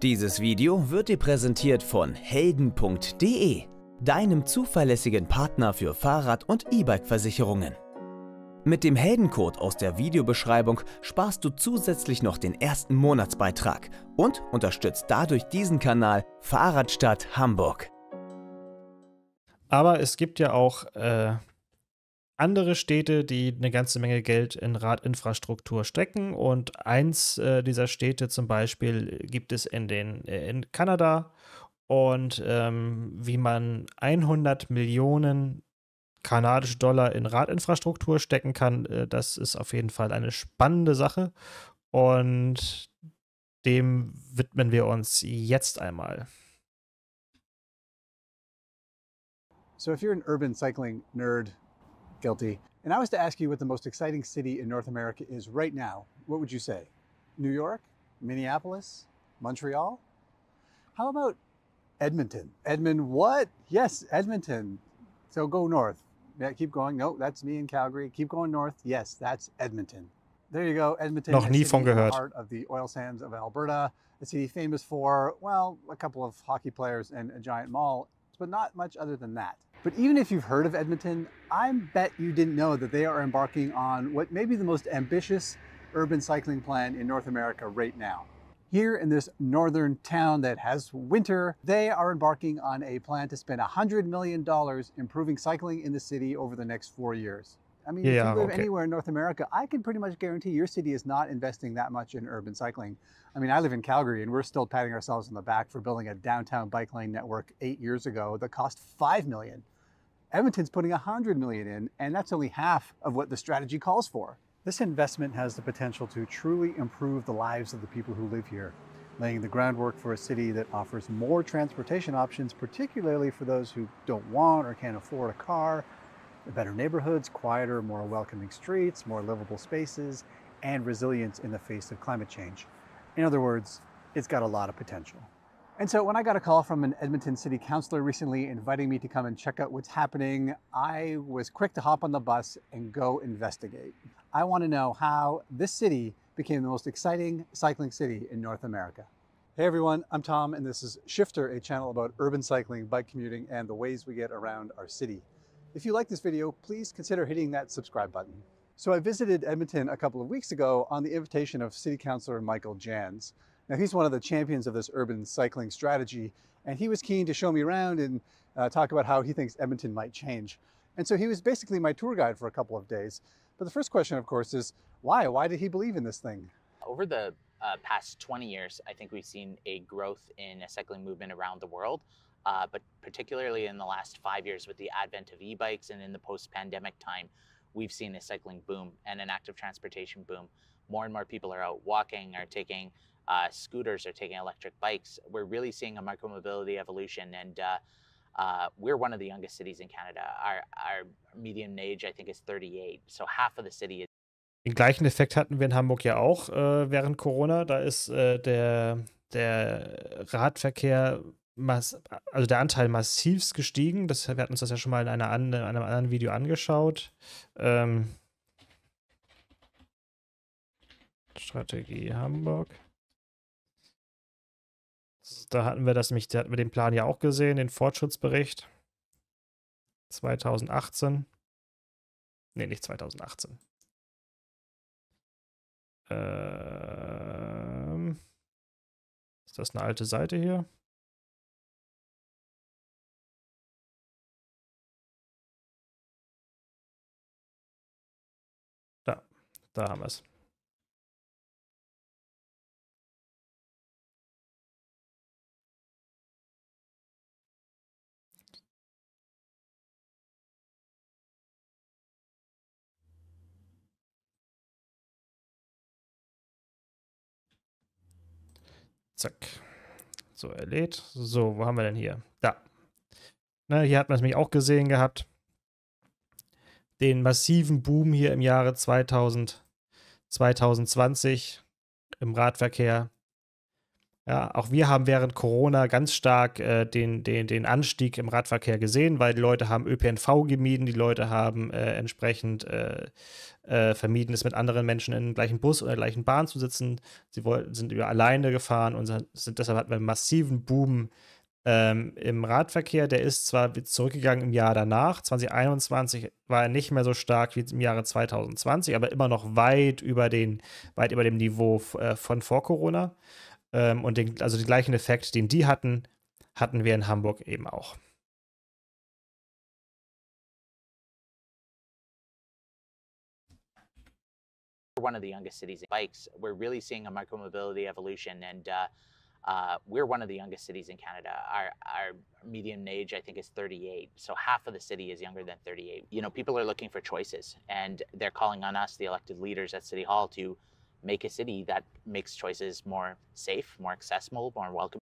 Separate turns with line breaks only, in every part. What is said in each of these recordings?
Dieses Video wird dir präsentiert von helden.de, deinem zuverlässigen Partner für Fahrrad- und E-Bike-Versicherungen. Mit dem Heldencode aus der Videobeschreibung sparst du zusätzlich noch den ersten Monatsbeitrag und unterstützt dadurch diesen Kanal Fahrradstadt Hamburg.
Aber es gibt ja auch andere Städte, die eine ganze Menge Geld in Radinfrastruktur stecken. Und eins dieser Städte zum Beispiel gibt es in Kanada. Und wie man 100 Millionen kanadische Dollar in Radinfrastruktur stecken kann, das ist auf jeden Fall eine spannende Sache. Und dem widmen wir uns jetzt einmal.
So if you're an urban cycling nerd, guilty, and I was to ask you what the most exciting city in North America is right now, what would you say? New York? Minneapolis? Montreal? How about Edmonton? What? Yes, Edmonton. So go north. Yeah, keep going. No, that's me in Calgary. Keep going north. Yes, that's Edmonton. There you go. Edmonton
Noch nie
is
von
in the
gehört.
heart of the oil sands of Alberta. A city famous for, well, a couple of hockey players and a giant mall, but not much other than that. But even if you've heard of Edmonton, I bet you didn't know that they are embarking on what may be the most ambitious urban cycling plan in North America right now. Here in this northern town that has winter, they are embarking on a plan to spend $100 million improving cycling in the city over the next 4 years. I mean, if you live anywhere in North America, I can pretty much guarantee your city is not investing that much in urban cycling. I mean, I live in Calgary and we're still patting ourselves on the back for building a downtown bike lane network 8 years ago that cost $5 million. Edmonton's putting $100 million in, and that's only half of what the strategy calls for. This investment has the potential to truly improve the lives of the people who live here, laying the groundwork for a city that offers more transportation options, particularly for those who don't want or can't afford a car, better neighborhoods, quieter, more welcoming streets, more livable spaces, and resilience in the face of climate change. In other words, it's got a lot of potential. And so when I got a call from an Edmonton city councilor recently inviting me to come and check out what's happening, I was quick to hop on the bus and go investigate. I want to know how this city became the most exciting cycling city in North America. Hey everyone, I'm Tom and this is Shifter, a channel about urban cycling, bike commuting, and the ways we get around our city. If you like this video, please consider hitting that subscribe button. So I visited Edmonton a couple of weeks ago on the invitation of City Councilor Michael Jans. Now he's one of the champions of this urban cycling strategy, and he was keen to show me around and talk about how he thinks Edmonton might change. And so he was basically my tour guide for a couple of days. But the first question, of course, is why? Why did he believe in this thing?
Over the past 20 years, I think we've seen a growth in a cycling movement around the world, but particularly in the last 5 years with the advent of e-bikes and in the post-pandemic time, we've seen a cycling boom and an active transportation boom. More and more people are out walking, are taking scooters, are taking electric bikes. We're really seeing a micromobility evolution, and we're one of the youngest cities in Canada. Our median age, I think, is 38, so half of the city is.
Den gleichen Effekt hatten wir in Hamburg ja auch während Corona. Da ist der Radverkehr, also der Anteil massivst gestiegen. Wir hatten uns das ja schon mal in einem anderen Video angeschaut. Strategie Hamburg. Da hatten wir den Plan ja auch gesehen, den Fortschrittsbericht 2018. Nee, nicht 2018. Ist das eine alte Seite hier? Da haben wir es. Zack. So, er lädt. So, wo haben wir denn hier? Da. Ne, hier hat man es nämlich auch gesehen gehabt. Den massiven Boom hier im Jahre 2020 im Radverkehr. Ja, auch wir haben während Corona ganz stark den Anstieg im Radverkehr gesehen, weil die Leute haben ÖPNV gemieden, die Leute haben entsprechend vermieden, es mit anderen Menschen in dem gleichen Bus oder der gleichen Bahn zu sitzen. Sind über alleine gefahren und deshalb hatten wir einen massiven Boom im Radverkehr. Der ist zwar zurückgegangen im Jahr danach, 2021 war er nicht mehr so stark wie im Jahre 2020, aber immer noch weit über dem Niveau von vor Corona. Und also den gleichen Effekt, den die hatten, hatten wir in Hamburg eben auch.
We're one of the youngest cities in bikes. We're really seeing a micromobility evolution, and we're one of the youngest cities in Canada. Our median age, I think, is 38. So half of the city is younger than 38. You know, people are looking for choices, and they're calling on us, the elected leaders at City Hall, to make a city that makes choices more safe, more accessible, more welcoming.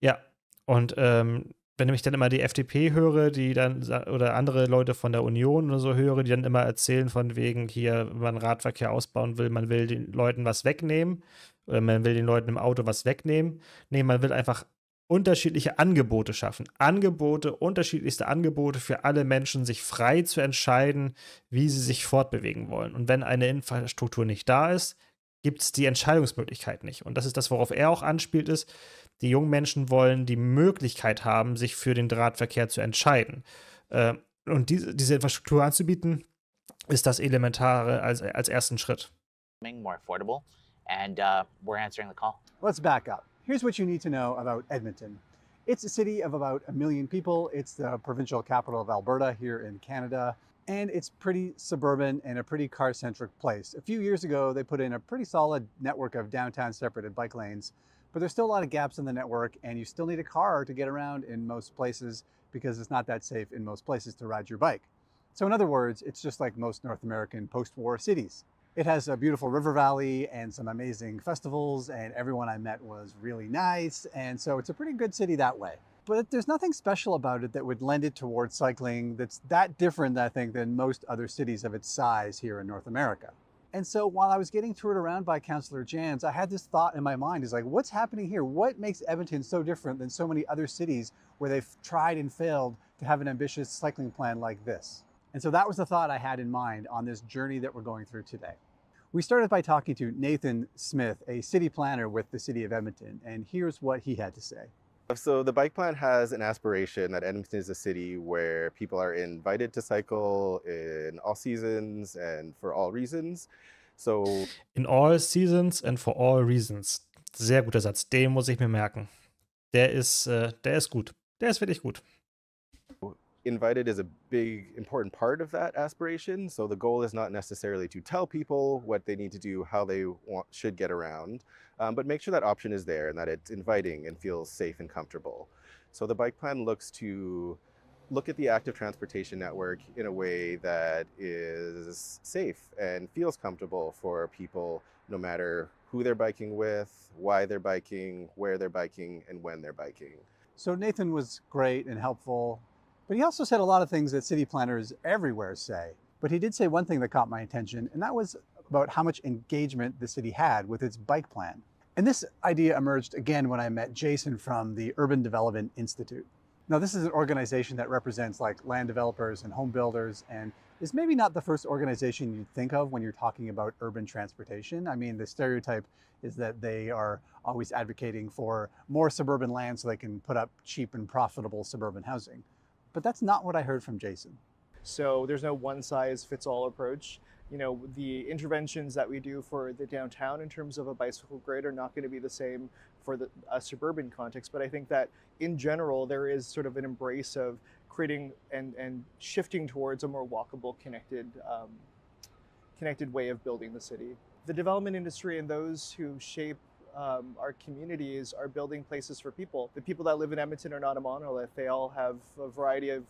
Ja, und wenn ich dann immer die FDP höre, die dann oder andere Leute von der Union oder so höre, die dann immer erzählen von wegen hier, wenn man Radverkehr ausbauen will, man will den Leuten was wegnehmen oder man will den Leuten im Auto was wegnehmen. Nee, man will einfach unterschiedliche Angebote schaffen. Unterschiedlichste Angebote für alle Menschen, sich frei zu entscheiden, wie sie sich fortbewegen wollen. Und wenn eine Infrastruktur nicht da ist, gibt es die Entscheidungsmöglichkeit nicht. Und das ist das, worauf er auch anspielt, ist, die jungen Menschen wollen die Möglichkeit haben, sich für den Radverkehr zu entscheiden. Und diese Infrastruktur anzubieten, ist das Elementare als ersten Schritt.
More affordable, and we're answering the call.
Let's back up. Here's what you need to know about Edmonton. It's a city of about 1 million people. It's the provincial capital of Alberta here in Canada. And it's pretty suburban and a pretty car-centric place. A few years ago, they put in a pretty solid network of downtown separated bike lanes, but there's still a lot of gaps in the network, and you still need a car to get around in most places because it's not that safe in most places to ride your bike. So in other words, it's just like most North American post-war cities. It has a beautiful river valley and some amazing festivals, and everyone I met was really nice, and so it's a pretty good city that way. But there's nothing special about it that would lend it towards cycling that's that different, I think, than most other cities of its size here in North America. And so while I was getting toured around by Councillor Jans, I had this thought in my mind, is like, what's happening here? What makes Edmonton so different than so many other cities where they've tried and failed to have an ambitious cycling plan like this? And so that was the thought I had in mind on this journey that we're going through today. We started by talking to Nathan Smith, a city planner with the city of Edmonton, and here's what he had to say.
So the bike plan has an aspiration that Edmonton is a city where people are invited to cycle in all seasons and for all reasons. So
in all seasons and for all reasons. Sehr guter Satz, den muss ich mir merken. Der ist gut. Der ist wirklich gut.
Invited is a big, important part of that aspiration. So the goal is not necessarily to tell people what they need to do, how they should get around, but make sure that option is there and that it's inviting and feels safe and comfortable. So the bike plan looks to look at the active transportation network in a way that is safe and feels comfortable for people, no matter who they're biking with, why they're biking, where they're biking, and when they're biking.
So Nathan was great and helpful. But he also said a lot of things that city planners everywhere say. But he did say one thing that caught my attention, and that was about how much engagement the city had with its bike plan. And this idea emerged again when I met Jason from the Urban Development Institute. Now, this is an organization that represents like land developers and home builders, and is maybe not the first organization you'd think of when you're talking about urban transportation. I mean, the stereotype is that they are always advocating for more suburban land so they can put up cheap and profitable suburban housing. But that's not what I heard from Jason.
So there's no one size fits all approach. You know, the interventions that we do for the downtown in terms of a bicycle grid are not going to be the same for a suburban context. But I think that in general, there is sort of an embrace of creating and shifting towards a more walkable, connected way of building the city. The development industry and those who shape our communities are building places for people. The people that live in Edmonton are not a monolith. They all have a variety of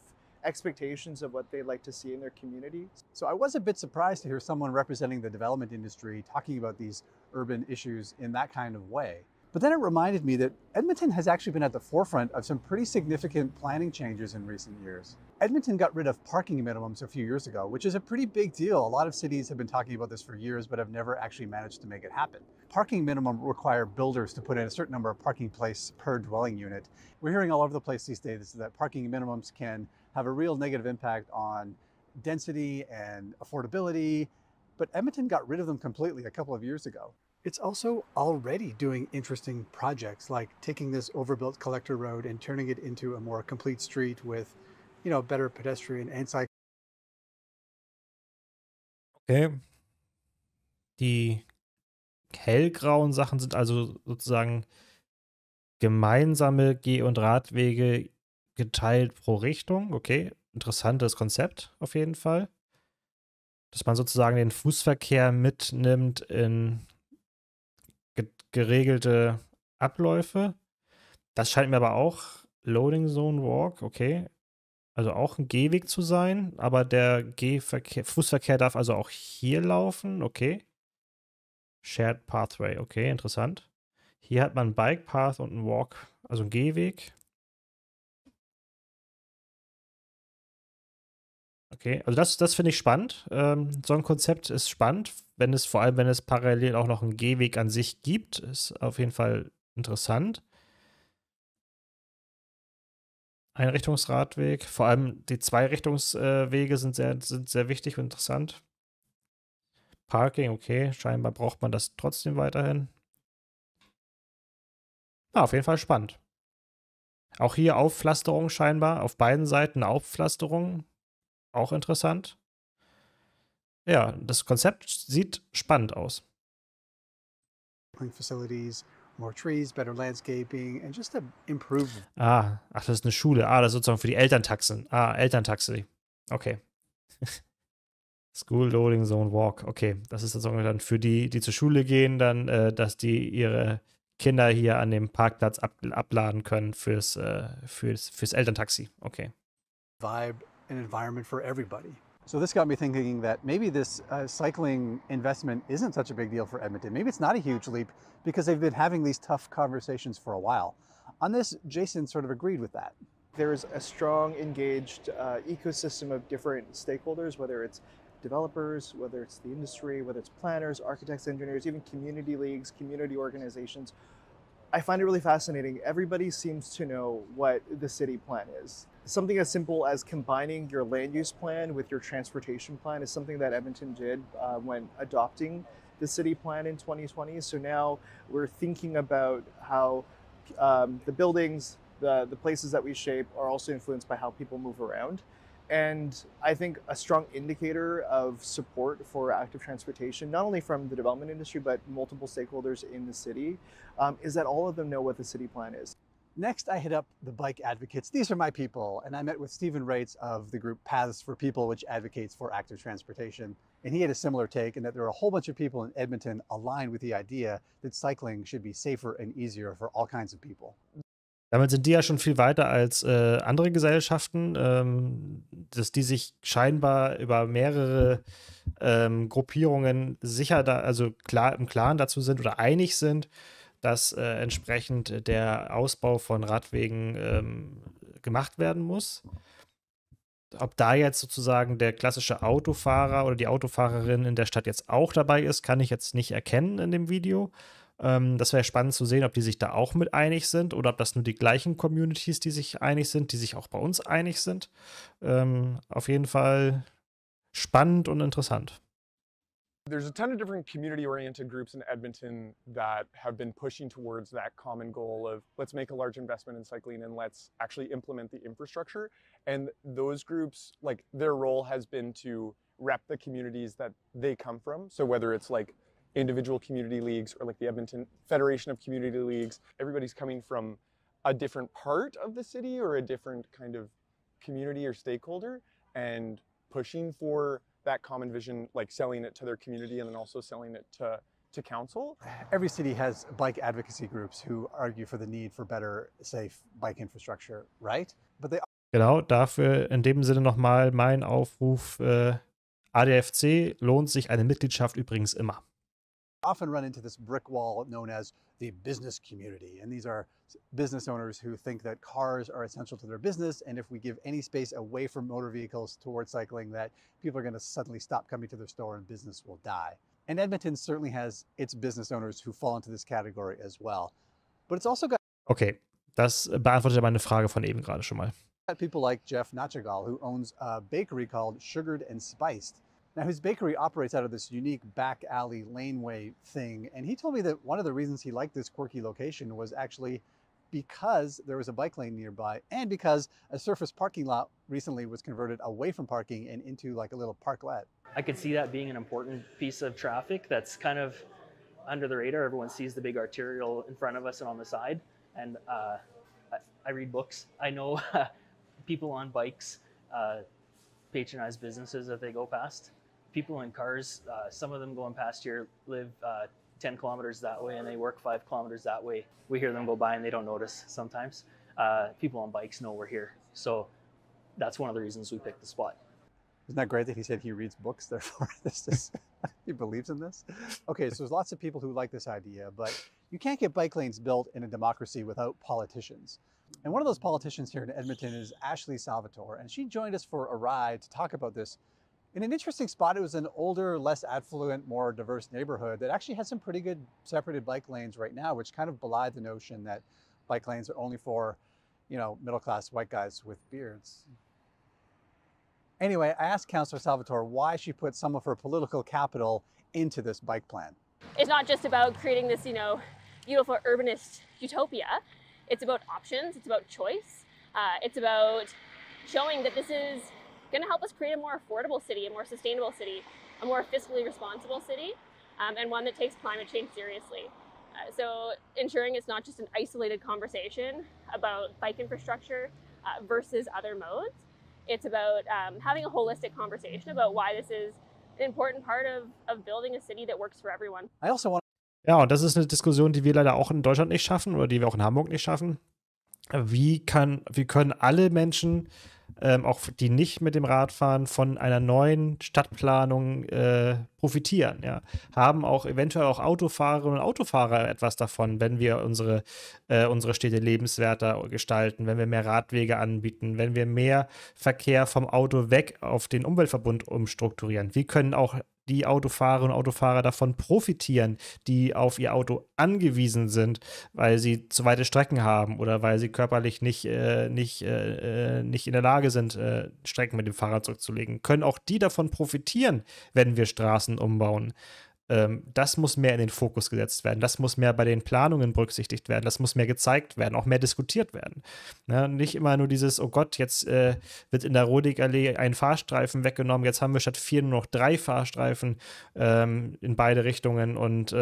expectations of what they'd like to see in their community.
So I was a bit surprised to hear someone representing the development industry talking about these urban issues in that kind of way. But then it reminded me that Edmonton has actually been at the forefront of some pretty significant planning changes in recent years. Edmonton got rid of parking minimums a few years ago, which is a pretty big deal. A lot of cities have been talking about this for years, but have never actually managed to make it happen. Parking minimum require builders to put in a certain number of parking places per dwelling unit. We're hearing all over the place these days that parking minimums can have a real negative impact on density and affordability, but Edmonton got rid of them completely a couple of years ago. It's also already doing interesting projects like taking this overbuilt collector road and turning it into a more complete street with, better pedestrian and cycle.
Okay. Die hellgrauen Sachen sind also sozusagen gemeinsame Geh- und Radwege geteilt pro Richtung. Okay, interessantes Konzept auf jeden Fall. Dass man sozusagen den Fußverkehr mitnimmt in geregelte Abläufe. Das scheint mir aber auch Loading Zone Walk, okay. Also auch ein Gehweg zu sein, aber der Fußverkehr darf also auch hier laufen, okay. Shared Pathway, okay, interessant. Hier hat man einen Bike Path und einen Walk, also einen Gehweg. Okay, also das finde ich spannend. So ein Konzept ist spannend, vor allem wenn es parallel auch noch einen Gehweg an sich gibt, ist auf jeden Fall interessant. Einrichtungsradweg, vor allem die Zweirichtungswege sind sehr wichtig und interessant. Parking, okay, scheinbar braucht man das trotzdem weiterhin. Auf jeden Fall spannend. Auch hier Aufpflasterung scheinbar, auf beiden Seiten eine Aufpflasterung. Auch interessant. Ja, das Konzept sieht spannend aus.
Facilities, more trees, better landscaping, and just to improve.
Ach, das ist eine Schule. Das ist sozusagen für die Elterntaxen. Elterntaxi. Okay. School Loading Zone Walk. Okay, das ist sozusagen dann für die zur Schule gehen, dann, dass die ihre Kinder hier an dem Parkplatz abladen können fürs Elterntaxi. Okay.
Vibe and environment for everybody. So this got me thinking that maybe this cycling investment isn't such a big deal for Edmonton. Maybe it's not a huge leap because they've been having these tough conversations for a while. On this, Jason sort of agreed with that.
There's a strong, engaged ecosystem of different stakeholders, whether it's developers, whether it's the industry, whether it's planners, architects, engineers, even community leagues, community organizations. I find it really fascinating. Everybody seems to know what the city plan is. Something as simple as combining your land use plan with your transportation plan is something that Edmonton did when adopting the city plan in 2020. So now we're thinking about how the buildings, the places that we shape are also influenced by how people move around. And I think a strong indicator of support for active transportation, not only from the development industry, but multiple stakeholders in the city, is that all of them know what the city plan is.
Next, I hit up the bike advocates. These are my people. And I met with Stephen Rates of the group Paths for People, which advocates for active transportation. And he had a similar take in that there are a whole bunch of people in Edmonton aligned with the idea that cycling should be safer and easier for all kinds of people.
Damit sind die ja schon viel weiter als andere Gesellschaften, dass die sich scheinbar über mehrere Gruppierungen klar im Klaren dazu sind oder einig sind, dass entsprechend der Ausbau von Radwegen gemacht werden muss. Ob da jetzt sozusagen der klassische Autofahrer oder die Autofahrerin in der Stadt jetzt auch dabei ist, kann ich jetzt nicht erkennen in dem Video. Das wäre spannend zu sehen, ob die sich da auch mit einig sind oder ob das nur die gleichen Communities, die sich einig sind, die sich auch bei uns einig sind. Auf jeden Fall spannend und interessant.
There's a ton of different community-oriented groups in Edmonton that have been pushing towards that common goal of let's make a large investment in cycling and let's actually implement the infrastructure. And those groups, like their role has been to rep the communities that they come from. So whether it's like individual community leagues or like the Edmonton Federation of Community Leagues, everybody's coming from a different part of the city or a different kind of community or stakeholder and pushing for that common vision, like selling it to their community and then also selling it to council.
Every city has bike advocacy groups who argue for the need for better, safe bike infrastructure, right? But they
Genau, dafür in dem Sinne nochmal mein Aufruf. ADFC lohnt sich eine Mitgliedschaft übrigens immer.
Often run into this brick wall known as the business community. And these are business owners who think that cars are essential to their business. And if we give any space away from motor vehicles towards cycling, that people are going to suddenly stop coming to their store and business will die. And Edmonton certainly has its business owners who fall into this category as well. But it's also got
Okay, das beantwortet ja meine Frage von eben gerade schon mal.
people like Jeff Nachagal, who owns a bakery called Sugared and Spiced. Now, his bakery operates out of this unique back alley laneway thing. And he told me that one of the reasons he liked this quirky location was actually because there was a bike lane nearby and because a surface parking lot recently was converted away from parking and into like a little parklet.
I could see that being an important piece of traffic that's kind of under the radar. Everyone sees the big arterial in front of us and on the side. And I read books. I know people on bikes patronize businesses that they go past. People in cars, some of them going past here live 10 kilometers that way and they work 5 kilometers that way. We hear them go by and they don't notice sometimes. People on bikes know we're here. So that's one of the reasons we picked the spot.
Isn't that great that he said he reads books, therefore this is, he believes in this? Okay, so there's lots of people who like this idea, but you can't get bike lanes built in a democracy without politicians. And one of those politicians here in Edmonton is Ashley Salvatore, and she joined us for a ride to talk about this in an interesting spot. It was an older, less affluent, more diverse neighborhood that actually has some pretty good separated bike lanes right now, which kind of belied the notion that bike lanes are only for, you know, middle-class white guys with beards. Anyway, I asked Councillor Salvatore why she put some of her political capital into this bike plan.
It's not just about creating this, you know, beautiful urbanist utopia. It's about options, it's about choice. It's about showing that this is going to help us create a more affordable city, a more sustainable city, a more fiscally responsible city, and one that takes climate change seriously. So ensuring it's not just an isolated conversation about bike infrastructure versus other modes. It's about having a holistic conversation about why this is an important part of building a city that works for everyone.
I also want
Ja, und das ist eine Diskussion, die wir leider auch in Deutschland nicht schaffen oder die wir auch in Hamburg nicht schaffen. Wie können alle Menschen, auch die nicht mit dem Rad fahren, von einer neuen Stadtplanung profitieren? Ja? Haben auch eventuell auch Autofahrerinnen und Autofahrer etwas davon, wenn wir unsere Städte lebenswerter gestalten, wenn wir mehr Radwege anbieten, wenn wir mehr Verkehr vom Auto weg auf den Umweltverbund umstrukturieren? Wie können auch die Autofahrerinnen und Autofahrer davon profitieren, die auf ihr Auto angewiesen sind, weil sie zu weite Strecken haben oder weil sie körperlich nicht in der Lage sind, Strecken mit dem Fahrrad zurückzulegen? Können auch die davon profitieren, wenn wir Straßen umbauen? Das muss mehr in den Fokus gesetzt werden. Das muss mehr bei den Planungen berücksichtigt werden. Das muss mehr gezeigt werden, auch mehr diskutiert werden. Ja, nicht immer nur dieses, oh Gott, jetzt wird in der Rodigallee ein Fahrstreifen weggenommen, jetzt haben wir statt 4 nur noch 3 Fahrstreifen in beide Richtungen und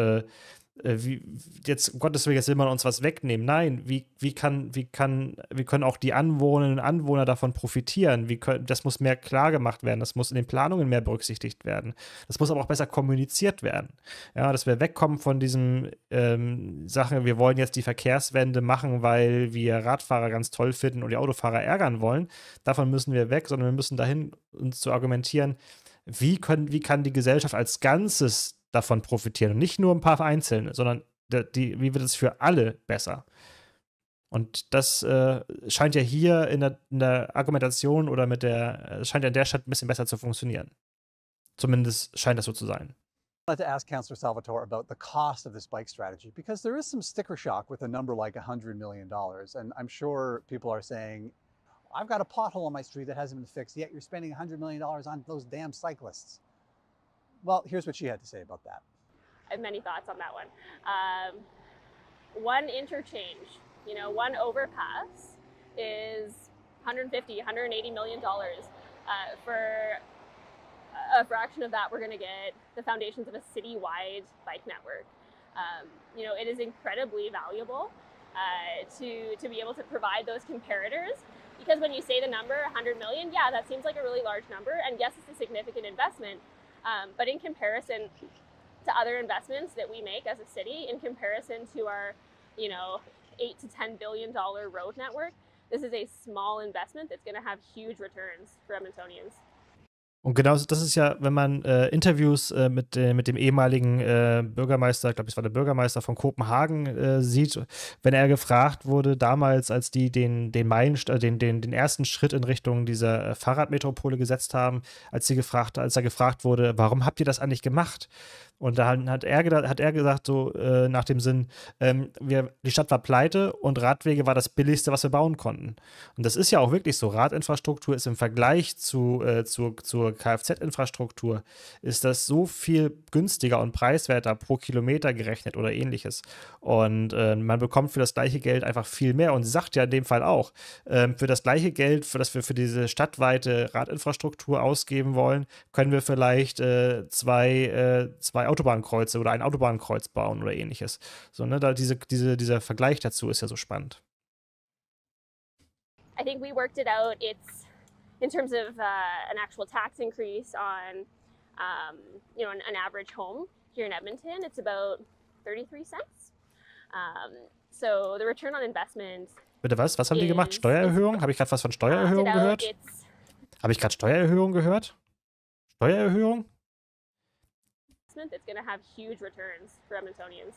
jetzt, um Gottes Willen, jetzt will man uns was wegnehmen. Nein, wie können auch die Anwohnerinnen und Anwohner davon profitieren? Das muss mehr klar gemacht werden, das muss in den Planungen mehr berücksichtigt werden. Das muss aber auch besser kommuniziert werden. Ja, dass wir wegkommen von diesem Sachen, wir wollen jetzt die Verkehrswende machen, weil wir Radfahrer ganz toll finden und die Autofahrer ärgern wollen. Davon müssen wir weg, sondern wir müssen dahin, uns zu argumentieren, wie kann die Gesellschaft als Ganzes davon profitieren und nicht nur ein paar Einzelne, sondern wie wird es für alle besser? Und das scheint ja hier in der Argumentation oder scheint ja in der Stadt ein bisschen besser zu funktionieren. Zumindest scheint das so zu sein.
I'd like to ask Councillor Salvatore about the cost of this bike strategy, because there is some sticker shock with a number like $100 million. And I'm sure people are saying, I've got a pothole on my street that hasn't been fixed, yet you're spending $100 million on those damn cyclists. Well, here's what she had to say about that.
I have many thoughts on that one. One interchange, you know, one overpass is $150, $180 million. For a fraction of that, we're going to get the foundations of a citywide bike network. You know, it is incredibly valuable to be able to provide those comparators, because when you say the number 100 million, yeah, that seems like a really large number, and yes, it's a significant investment. But in comparison to other investments that we make as a city, in comparison to our, you know, $8 to $10 billion road network, this is a small investment that's going to have huge returns for Edmontonians.
Und genau das ist ja, wenn man Interviews mit dem ehemaligen Bürgermeister, ich glaube, es war der Bürgermeister von Kopenhagen, sieht, wenn er gefragt wurde, damals, als die den ersten Schritt in Richtung dieser Fahrradmetropole gesetzt haben, als er gefragt wurde, warum habt ihr das eigentlich gemacht? Und da hat er gesagt, so nach dem Sinn, die Stadt war pleite und Radwege war das Billigste, was wir bauen konnten. Und das ist ja auch wirklich so. Radinfrastruktur ist im Vergleich zur Kfz-Infrastruktur, ist das so viel günstiger und preiswerter pro Kilometer gerechnet oder ähnliches. Und man bekommt für das gleiche Geld einfach viel mehr. Und sie sagt ja in dem Fall auch, für das gleiche Geld, für das wir für diese stadtweite Radinfrastruktur ausgeben wollen, können wir vielleicht zwei Autobahnkreuze oder ein Autobahnkreuz bauen oder ähnliches. So, ne, dieser Vergleich dazu ist ja so spannend.
I think we worked it out. It's in terms of an actual tax increase on, an average home here in Edmonton. It's about 33 cents. So the return on investment.
Bitte was? Was haben die gemacht? Steuererhöhung? Habe ich gerade was von Steuererhöhung gehört? Habe ich gerade Steuererhöhung gehört? Steuererhöhung?
It's going to have huge returns for Edmontonians.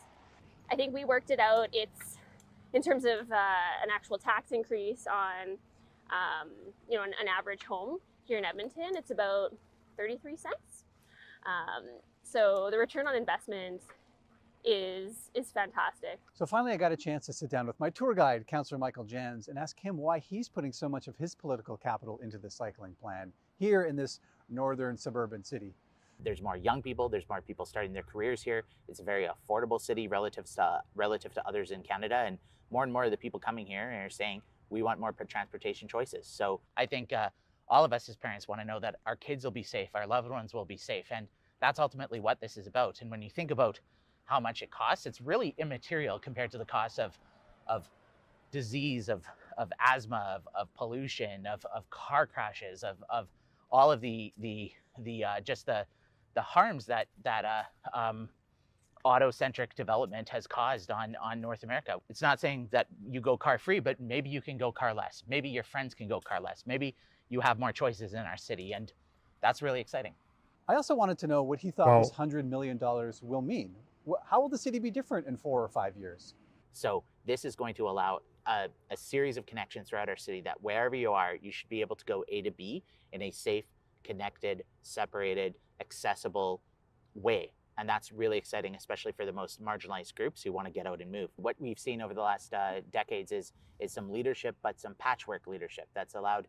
I think we worked it out. It's in terms of an actual tax increase on, an average home here in Edmonton. It's about 33 cents. So the return on investment is fantastic.
So finally, I got a chance to sit down with my tour guide, Councillor Michael Jans, and ask him why he's putting so much of his political capital into the cycling plan here in this northern suburban city.
There's more young people, there's more people starting their careers here. It's a very affordable city relative to others in Canada, and more of the people coming here are saying we want more transportation choices. So I think all of us as parents want to know that our kids will be safe, our loved ones will be safe, and that's ultimately what this is about. And when you think about how much it costs, it's really immaterial compared to the cost of disease, of asthma, of pollution, of car crashes, of all of the harms that auto-centric development has caused on North America. It's not saying that you go car free, but maybe you can go car less. Maybe your friends can go car less. Maybe you have more choices in our city, and that's really exciting.
I also wanted to know what he thought this $100 million will mean. How will the city be different in 4 or 5 years?
So this is going to allow a series of connections throughout our city that wherever you are, you should be able to go A to B in a safe, connected, separated, accessible way. And that's really exciting, especially for the most marginalized groups who want to get out and move. What we've seen over the last decades is some leadership, but some patchwork leadership that's allowed,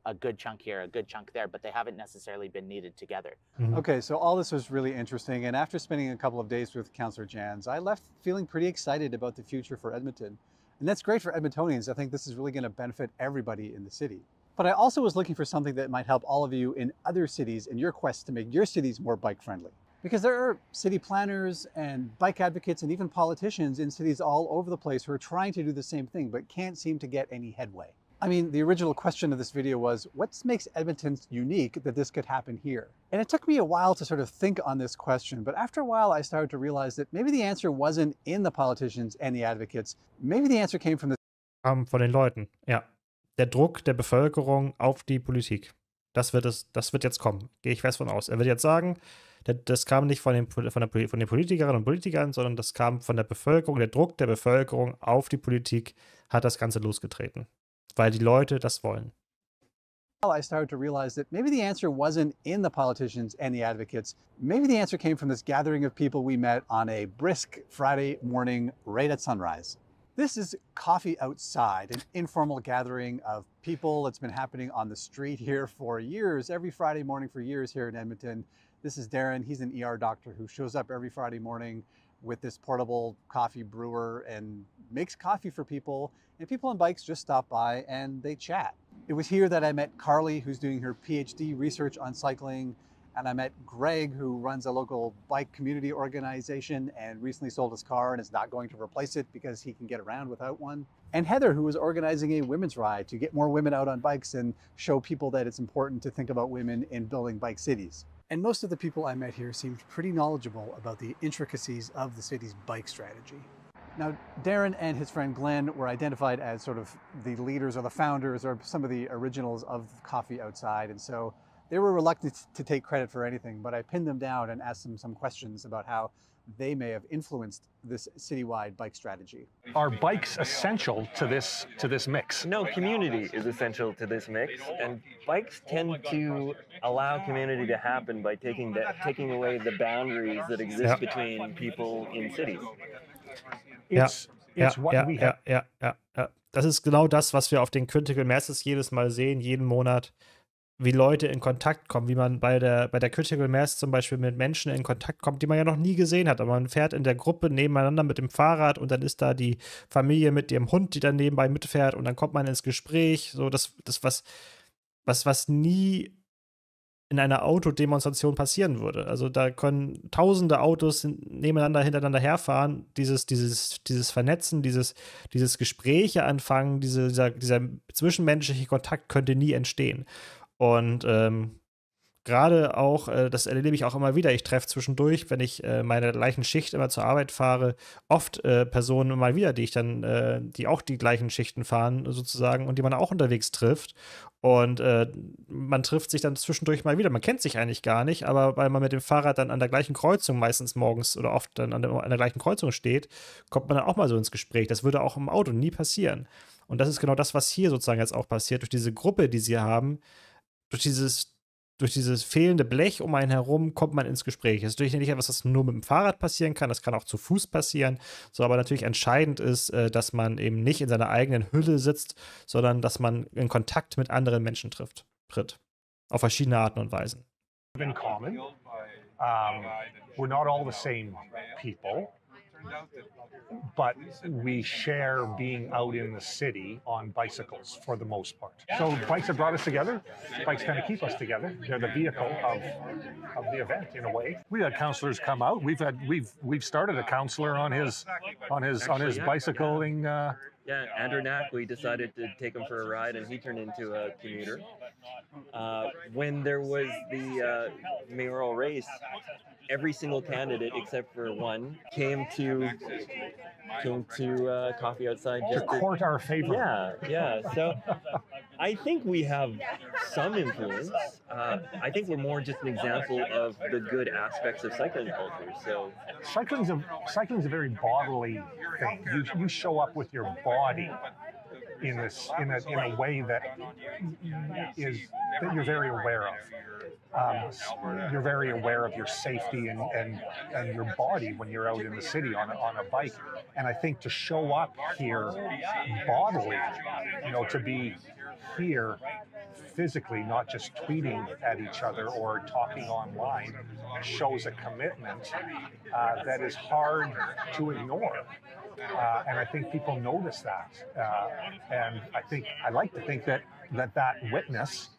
a good chunk here, a good chunk there, but they haven't necessarily been needed together.
Mm-hmm. Okay, so all this was really interesting. And after spending a couple of days with Councillor Jans, I left feeling pretty excited about the future for Edmonton. And that's great for Edmontonians. I think this is really going to benefit everybody in the city. But I also was looking for something that might help all of you in other cities in your quest to make your cities more bike friendly. Because there are city planners and bike advocates and even politicians in cities all over the place who are trying to do the same thing but can't seem to get any headway. I mean, the original question of this video was, what makes Edmonton unique that this could happen here? And it took me a while to sort of think on this question, but after a while I started to realize that maybe the answer wasn't in the politicians and the advocates. Maybe the answer came from the
von den Leuten, ja. Der Druck der Bevölkerung auf die Politik. Das wird jetzt kommen. Gehe ich fest von aus. Er wird jetzt sagen, das kam nicht von den Politikerinnen und Politikern, sondern das kam von der Bevölkerung. Der Druck der Bevölkerung auf die Politik hat das Ganze losgetreten. Weil die Leute das wollen.
I started to realize that maybe the answer wasn't in the politicians and the advocates. Maybe the answer came from this gathering of people we met on a brisk Friday morning right at sunrise. This is Coffee Outside, an informal gathering of people. It's been happening on the street here for years, every Friday morning for years here in Edmonton. This is Darren. He's an ER doctor who shows up every Friday morning with this portable coffee brewer and makes coffee for people. And people on bikes just stop by and they chat. It was here that I met Carly, who's doing her PhD research on cycling. And I met Greg, who runs a local bike community organization and recently sold his car and is not going to replace it because he can get around without one. And Heather, who is organizing a women's ride to get more women out on bikes and show people that it's important to think about women in building bike cities. And most of the people I met here seemed pretty knowledgeable about the intricacies of the city's bike strategy. Now, Darren and his friend Glenn were identified as sort of the leaders or the founders or some of the originals of Coffee Outside. And so They were reluctant to take credit for anything, but I pinned them down and asked them some questions about how they may have influenced this citywide bike strategy.
Are bikes essential to this mix?
No, community is essential to this mix, and bikes tend to allow community to happen by taking away the boundaries that exist between people in cities.
Das ist genau das, was wir auf den Critical Masses jedes Mal sehen, jeden Monat, wie Leute in Kontakt kommen, wie man bei der Critical Mass zum Beispiel mit Menschen in Kontakt kommt, die man ja noch nie gesehen hat. Aber man fährt in der Gruppe nebeneinander mit dem Fahrrad und dann ist da die Familie mit ihrem Hund, die dann nebenbei mitfährt und dann kommt man ins Gespräch. So das was nie in einer Autodemonstration passieren würde. Also da können tausende Autos nebeneinander, hintereinander herfahren. Dieses Vernetzen, dieses Gespräche anfangen, dieser zwischenmenschliche Kontakt könnte nie entstehen. Und gerade auch, das erlebe ich auch immer wieder, ich treffe zwischendurch, wenn ich meine gleichen Schicht immer zur Arbeit fahre, oft Personen mal wieder, die auch die gleichen Schichten fahren sozusagen und die man auch unterwegs trifft. Und man trifft sich dann zwischendurch mal wieder. Man kennt sich eigentlich gar nicht, aber weil man mit dem Fahrrad dann an der gleichen Kreuzung meistens morgens oder oft dann an der gleichen Kreuzung steht, kommt man dann auch mal so ins Gespräch. Das würde auch im Auto nie passieren. Und das ist genau das, was hier sozusagen jetzt auch passiert, durch diese Gruppe, die sie haben, durch dieses fehlende Blech um einen herum kommt man ins Gespräch. Das ist natürlich nicht etwas, was nur mit dem Fahrrad passieren kann, das kann auch zu Fuß passieren, so aber natürlich entscheidend ist, dass man eben nicht in seiner eigenen Hülle sitzt, sondern dass man in Kontakt mit anderen Menschen tritt. Auf verschiedene Arten und Weisen.
In common. We're not all the same people, but we share being out in the city on bicycles for the most part. So bikes have brought us together. Bikes kind of keep us together. They're the vehicle of the event in a way. We had counselors come out. We've started a counselor on his bicycling.
Yeah, Andrew Knack, we decided to take him for a ride, and he turned into a commuter. When there was the mayoral race, every single candidate except for one came to coffee outside just
to court our favor.
Yeah. So I think we have some influence. I think we're more just an example of the good aspects of cycling culture. So
cycling's a very bodily thing. You show up with your body in a way that you're very aware of. You're very aware of your safety and your body when you're out in the city on a bike. And I think to show up here bodily, to be here physically, not just tweeting at each other or talking online, shows a commitment that is hard to ignore. And I think people notice that. And I like to think that witness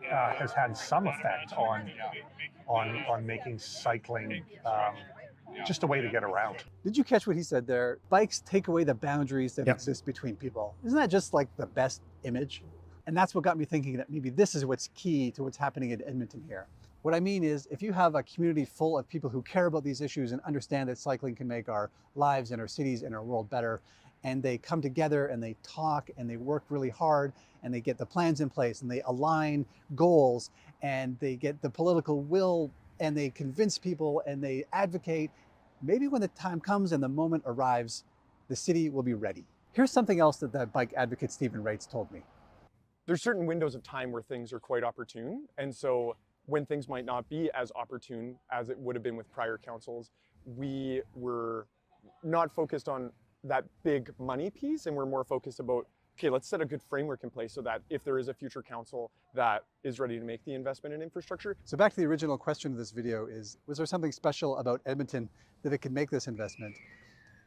has had some effect on making cycling just a way to get around.
Did you catch what he said there? Bikes take away the boundaries that exist between people. Isn't that just like the best image? And that's what got me thinking that maybe this is what's key to what's happening in Edmonton here. What I mean is, if you have a community full of people who care about these issues and understand that cycling can make our lives and our cities and our world better, and they come together and they talk and they work really hard and they get the plans in place and they align goals and they get the political will and they convince people and they advocate, maybe when the time comes and the moment arrives, the city will be ready. Here's something else that the bike advocate Stephen Reitz told me.
There's certain windows of time where things are quite opportune, and so when things might not be as opportune as it would have been with prior councils, we were not focused on that big money piece, and we're more focused about, okay, let's set a good framework in place so that if there is a future council that is ready to make the investment in infrastructure.
So back to the original question of this video is, was there something special about Edmonton that it could make this investment?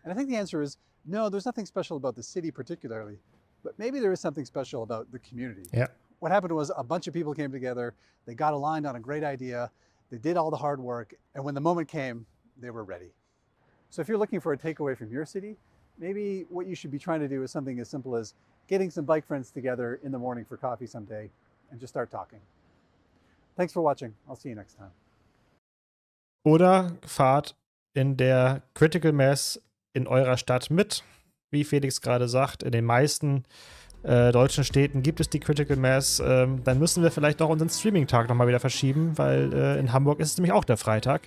And I think the answer is no, there's nothing special about the city particularly, but maybe there is something special about the community.
Yeah.
What happened was a bunch of people came together, they got aligned on a great idea, they did all the hard work, and when the moment came, they were ready. So if you're looking for a takeaway from your city, maybe what you should be trying to do is something as simple as getting some bike friends together in the morning for coffee someday and just start talking. Thanks for watching. I'll see you next time.
Oder fahrt in der Critical Mass in eurer Stadt mit, wie Felix gerade sagt. In den meisten deutschen Städten gibt es die Critical Mass, dann müssen wir vielleicht auch unseren Streaming-Tag nochmal wieder verschieben, weil in Hamburg ist es nämlich auch der Freitag.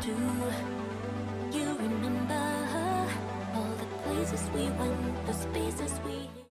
Do you remember all the places we went, the spaces we